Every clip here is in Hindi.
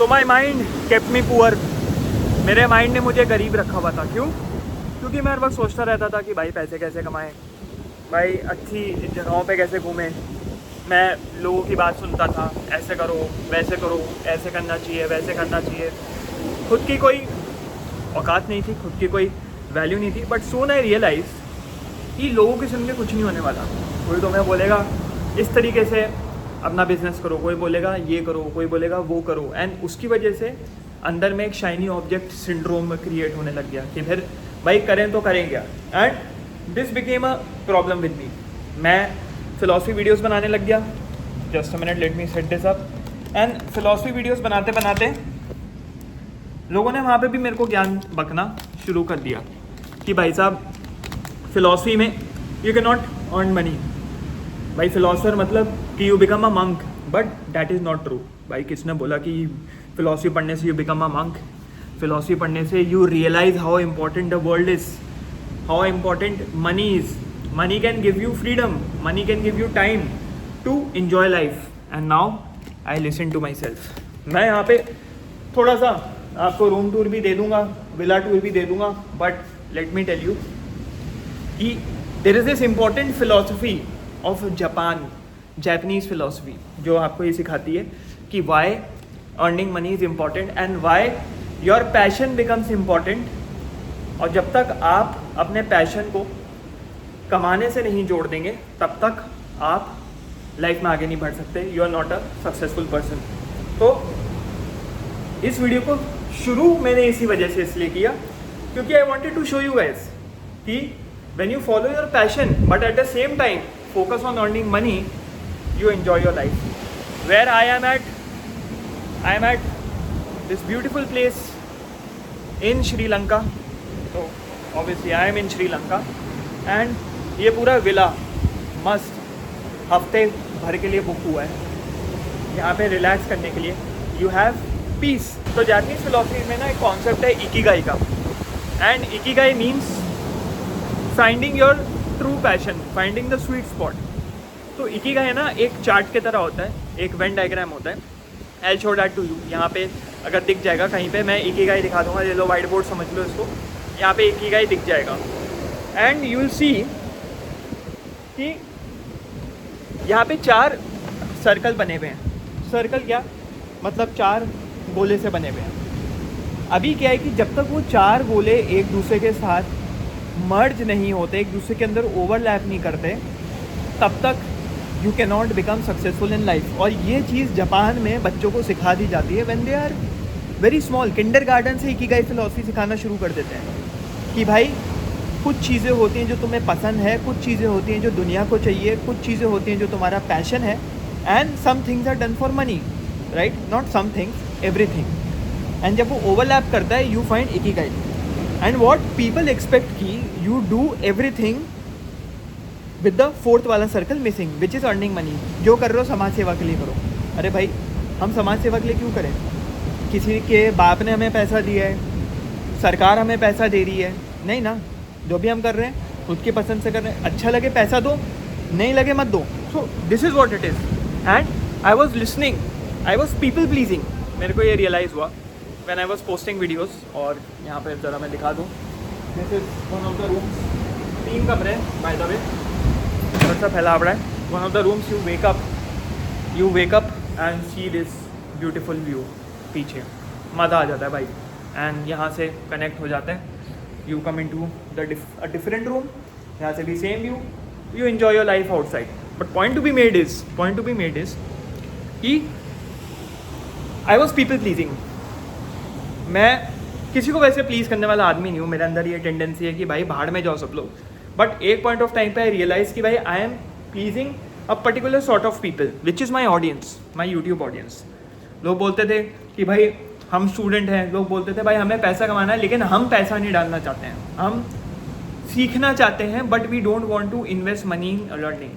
तो my mind kept me poor. मेरे माइंड ने मुझे गरीब रखा हुआ था। क्यों? क्योंकि मैं हर वक्त सोचता रहता था कि भाई पैसे कैसे कमाएं, भाई अच्छी जगहों पे कैसे घूमें। मैं लोगों की बात सुनता था, ऐसे करो वैसे करो, ऐसे करना चाहिए वैसे करना चाहिए। खुद की कोई औकात नहीं थी, खुद की कोई वैल्यू नहीं थी। बट सून आई रियलाइज कि लोगों की सुन के कुछ नहीं होने वाला। कोई तुम्हें बोलेगा इस तरीके से अपना बिजनेस करो, कोई बोलेगा ये करो, कोई बोलेगा वो करो। एंड उसकी वजह से अंदर में एक शाइनी ऑब्जेक्ट सिंड्रोम क्रिएट होने लग गया कि फिर भाई करें तो करें क्या। And this became a problem with me. मैं फिलॉसफी वीडियोस बनाने लग गया। Just a minute, let me set this up. And philosophy videos बनाते बनाते लोगों ने वहाँ पे भी मेरे को ज्ञान बकना शुरू कर दिया कि भाई साहब फिलॉसफी में you can not earn money. भाई फिलोसफर मतलब कि you become a monk, but that is not true. भाई किसने बोला कि फिलॉसफी पढ़ने से you become a monk? Philosophy पढ़ने से you realise how important the world is, how important money is. Money can give you freedom, money can give you time to enjoy life. And now I listen to myself. मैं यहाँ पे थोड़ा सा आपको रूम टूर भी दे दूँगा, विला टूर भी दे दूँगा, but let me tell you कि there is this important philosophy of Japan, Japanese philosophy, जो आपको ये सिखाती है कि why earning money is important and why your passion becomes important. और जब तक आप अपने पैशन को कमाने से नहीं जोड़ देंगे तब तक आप लाइफ में आगे नहीं बढ़ सकते। You are not a successful person. तो इस वीडियो को शुरू मैंने इसी वजह से इसलिए किया क्योंकि I wanted to show you guys कि when you follow your passion but at the same time focus on earning money, you enjoy your life. Where I am at this beautiful place in Sri Lanka. So obviously I am in Sri Lanka and ये पूरा विला मस्त हफ्ते भर के लिए बुक हुआ है यहाँ पे रिलैक्स करने के लिए। You have piece. तो जापानीज फिलोसफी में ना एक कॉन्सेप्ट है इकिगाई का, and Ikigai means finding your true passion, finding the sweet spot. तो इकिगाई है ना एक चार्ट की तरह होता है, एक वेन डायग्राम होता है। I show that to you. यहाँ पे अगर दिख जाएगा कहीं पे, मैं इकिगाई दिखा दूंगा। ये लो वाइट बोर्ड समझ लो इसको, यहाँ पे इकिगाई दिख जाएगा। एंड यू विल सी कि यहाँ पे 4 सर्कल बने हुए हैं। सर्कल क्या मतलब 4 गोले से बने हुए हैं। अभी क्या है कि जब तक वो 4 गोले एक दूसरे के साथ मर्ज नहीं होते, एक दूसरे के अंदर ओवरलैप नहीं करते, तब तक you can not become successful in life. और ये चीज़ जापान में बच्चों को सिखा दी जाती है when they are very small. Kindergarten से इकिगाई फिलॉसफी सिखाना शुरू कर देते हैं कि भाई कुछ चीज़ें होती हैं जो तुम्हें पसंद है, कुछ चीज़ें होती हैं जो दुनिया को चाहिए, कुछ चीज़ें होती हैं जो तुम्हारा पैशन है। And some things are done for money, right? Not some things, everything. And जब वो ओवरलैप करता है you find ikigai. And what people expect कि you do everything with the 4th वाला circle missing, which is earning money. जो कर रहे हो समाज सेवा के लिए करो। अरे भाई हम समाज सेवा के लिए क्यों करें? किसी के बाप ने हमें पैसा दिया है, सरकार हमें पैसा दे रही है? नहीं ना। जो भी हम कर रहे हैं खुद की पसंद से कर रहे हैं। अच्छा लगे पैसा दो, नहीं लगे मत दो। So this is what it is. And I was listening, I was people pleasing. मेरे को ये रियलाइज़ हुआ when I was posting videos। और यहाँ पे ज़रा मैं दिखा दूँ, this is one of the rooms. 3 कमरे बाय द वे, थोड़ा सा फैलावड़ा है। One of the rooms you wake up and see this beautiful view. पीछे मज़ा आ जाता है भाई। एंड यहाँ से कनेक्ट हो जाते हैं। You come into the different room, यहाँ से भी same view. You enjoy your life outside. But point to be made is कि आई वॉज पीपल प्लीजिंग। मैं किसी को वैसे प्लीज़ करने वाला आदमी नहीं हूँ। मेरे अंदर ये टेंडेंसी है कि भाई भाड़ में जाओ सब लोग। बट एक पॉइंट ऑफ टाइम पे आई रियलाइज़ कि भाई I am pleasing a particular sort of people which is my audience, my YouTube audience. लोग बोलते थे कि भाई हम स्टूडेंट हैं, लोग बोलते थे भाई हमें पैसा कमाना है, लेकिन हम पैसा नहीं डालना चाहते हैं, हम सीखना चाहते हैं, but we don't want to invest money in learning.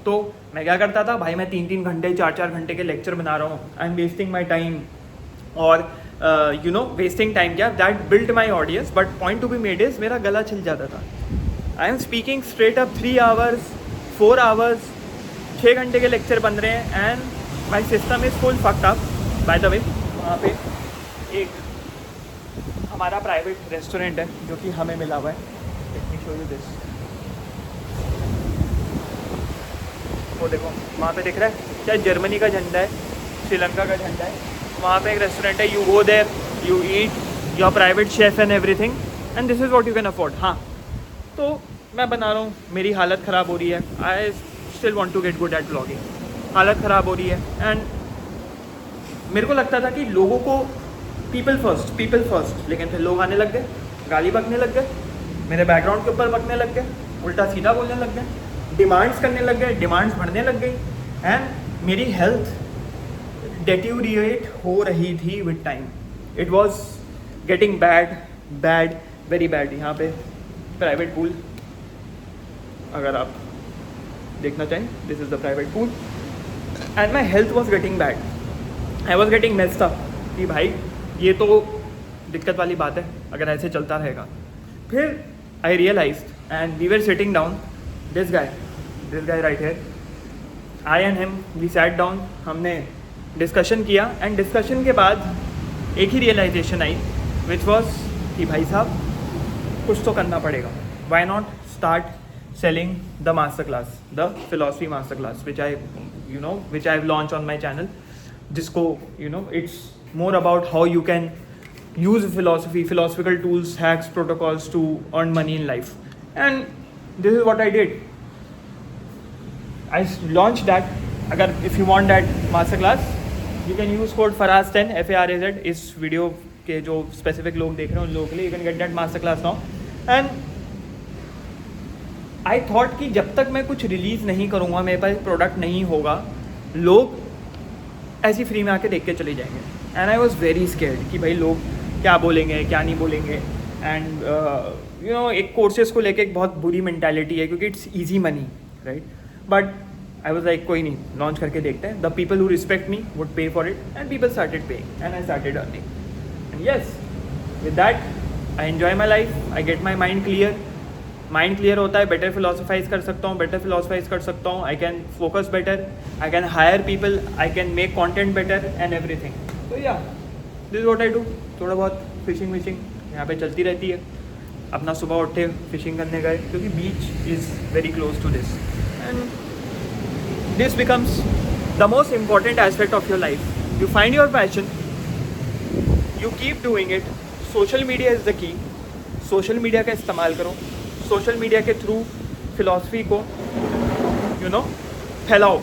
तो मैं क्या करता था भाई, मैं 3-3 घंटे 4-4 घंटे के लेक्चर बना रहा हूँ। I am wasting my time. और वेस्टिंग टाइम क्या, that built my audience. But point to be made is मेरा गला छिल जाता था। I am speaking straight up 3 hours 4 hours, 6 घंटे के लेक्चर बन रहे हैं and my system is full fucked up by the way. वहाँ पे एक हमारा प्राइवेट रेस्टोरेंट है जो कि हमें मिला हुआ है. Let me show you this. वो देखो वहाँ पे दिख रहा है क्या, जर्मनी का झंडा है, श्रीलंका का झंडा है. वहाँ पे एक रेस्टोरेंट है. You go there, you eat, your private chef and everything, and this is what you can afford. हाँ, तो मैं बना रहा हूँ, मेरी हालत ख़राब हो रही है. I still want to get good at blogging. हालत ख़राब हो रही है एंड मेरे को लगता था कि लोगों को पीपल फर्स्ट, लेकिन फिर लोग आने लग गए, गाली बकने लग गए, मेरे बैकग्राउंड के ऊपर बकने लग गए, उल्टा सीधा बोलने लग गए, डिमांड्स करने लग गए, डिमांड्स बढ़ने लग गई. एंड मेरी हेल्थ डेट्यूरिएट हो रही थी with time. It was getting bad, very bad. यहाँ पे प्राइवेट पूल, अगर आप देखना चाहें, this is the private pool. And my health was getting bad. I was getting messed up कि भाई ये तो दिक्कत वाली बात है अगर ऐसे चलता रहेगा. फिर I realized and we were sitting down, this guy right here, I and him, we sat down. हमने डिस्कशन किया एंड डिस्कशन के बाद एक ही रियलाइजेशन आई विच वॉज कि भाई साहब कुछ तो करना पड़ेगा. Why not start selling the master class, the philosophy master class which I have launch on my channel, जिसको it's more about how you can use philosophical tools, hacks, protocols to earn money in life. And this is what I did. I launched that. अगर if you want that masterclass, you can use code FARAZ10 FARAZ. इस वीडियो के जो स्पेसिफिक लोग देख रहे हैं उन लोगों के लिए you can get that masterclass now. And I thought कि जब तक मैं कुछ रिलीज़ नहीं करूँगा, मेरे पास प्रोडक्ट नहीं होगा, लोग ऐसी फ्री में आके देख के चले जाएंगे. And I was very scared कि भाई लोग क्या बोलेंगे क्या नहीं बोलेंगे. एंड एक कोर्सेज को लेके एक बहुत बुरी मेंटालिटी है क्योंकि it's easy money, right. But I was like कोई नहीं, लॉन्च करके देखते हैं. The people who respect me would pay for it and people started paying and I started earning. And yes, with that I enjoy my life, I get my mind clear होता है, बेटर फिलोसफाइज कर सकता हूँ, I can focus better, I can hire people, I can make content better and everything. तो या this is what I do. थोड़ा बहुत फिशिंग विशिंग यहाँ पे चलती रहती है. अपना सुबह उठे फिशिंग करने गए क्योंकि beach is very close to this. And this becomes the most important aspect of your life. You find your passion, you keep doing it. Social media is the key. Social media का इस्तेमाल करो. सोशल मीडिया के थ्रू फिलॉसफी को फैलाओ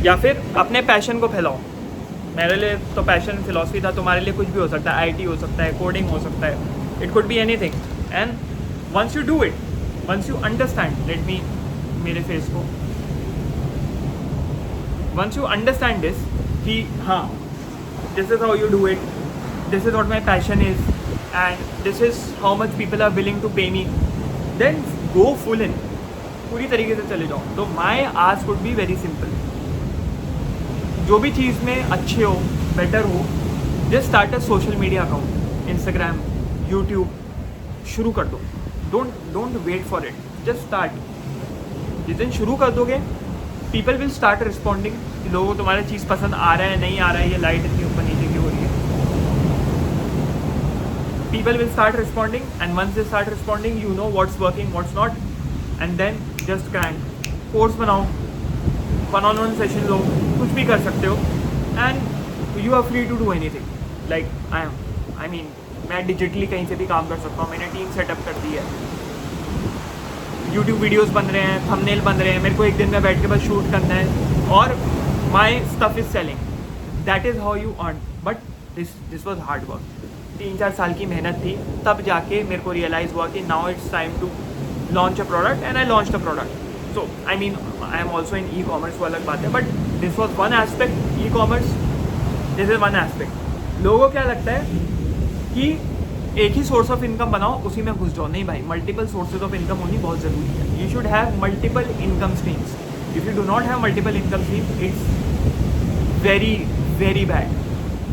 या फिर अपने पैशन को फैलाओ. मेरे लिए तो पैशन फिलॉसफी था, तुम्हारे लिए कुछ भी हो सकता है. आईटी हो सकता है, कोडिंग हो सकता है, it could be anything. And once you do it, once you understand, let me मेरे फेस को, वंस यू अंडरस्टैंड दिस कि हाँ this is how you do it, this is what my passion is, and this is how much people are willing to pay me, then go full in, पूरी तरीके से चले जाओ. तो my ask would be very simple. जो भी चीज़ में अच्छे हो, बेटर हो, just start a social media account, Instagram, YouTube, शुरू कर दो. Don't wait for it, just start. जिस दिन शुरू कर दोगे, people will start responding. लोगों को तुम्हारी चीज़ पसंद आ रहा है नहीं आ रहा है, ये लाइट इतनी ऊपर नीचे क्यों हो रही है. People will start responding, and once they start responding, you know what's working, what's not, and then just crank. Course बनाओ, one-on-one session लो, कुछ भी कर सकते हो, and you are free to do anything. Like I am. I mean, मैं डिजिटली कहीं से भी काम कर सकता हूँ. मैंने टीम सेटअप कर दी है. YouTube वीडियोस बन रहे हैं, थंबनेल बन रहे हैं. मेरे को एक दिन में बैठ के बस शूट करना है और my stuff is selling. That is how you earn. But this was hard work. 3-4 साल की मेहनत थी, तब जाके मेरे को रियलाइज़ हुआ कि now it's time to launch a product. And I launch a product. So I mean I am also in ecommerce, वो अलग बात है, but this was one aspect. Ecommerce, this is one aspect. लोगों को क्या लगता है कि एक ही सोर्स ऑफ इनकम बनाओ, उसी में घुस जाओ. नहीं भाई, मल्टीपल सोर्सेज ऑफ इनकम होनी बहुत ज़रूरी है. You should have multiple income streams. If you do not have multiple income streams, it's very very bad.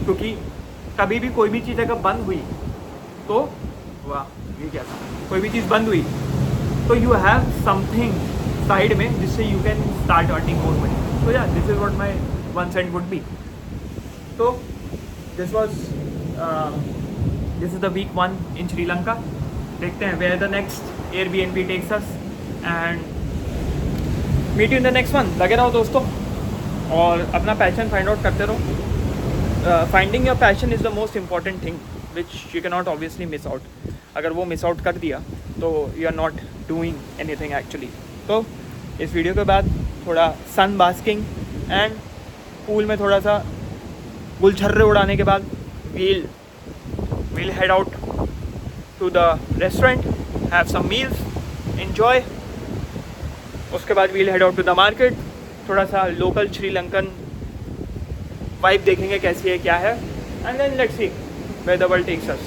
क्योंकि कभी भी कोई भी चीज़ अगर बंद हुई तो वाह, ये क्या था, कोई भी चीज़ बंद हुई तो यू हैव समथिंग साइड में जिससे you can start earning more money. तो या this is what my 1 cent would be. तो this is the week 1 in Sri Lanka. देखते हैं where the next Airbnb takes us and meet you in the next one. लगे रहो दोस्तों और अपना पैशन फाइंड आउट करते रहो. Finding your passion is the most important thing which you can not obviously miss out. अगर वो मिस आउट कर दिया तो you are not doing anything actually. तो इस वीडियो के बाद थोड़ा सन बास्किंग एंड पूल में थोड़ा सा गुलछर्रे उड़ाने के बाद we'll head out to the restaurant, have some meals, enjoy. उसके बाद we'll head out to the market, थोड़ा सा लोकल श्रीलंकन वाइब देखेंगे कैसी है क्या है, and then let's see where the world takes us.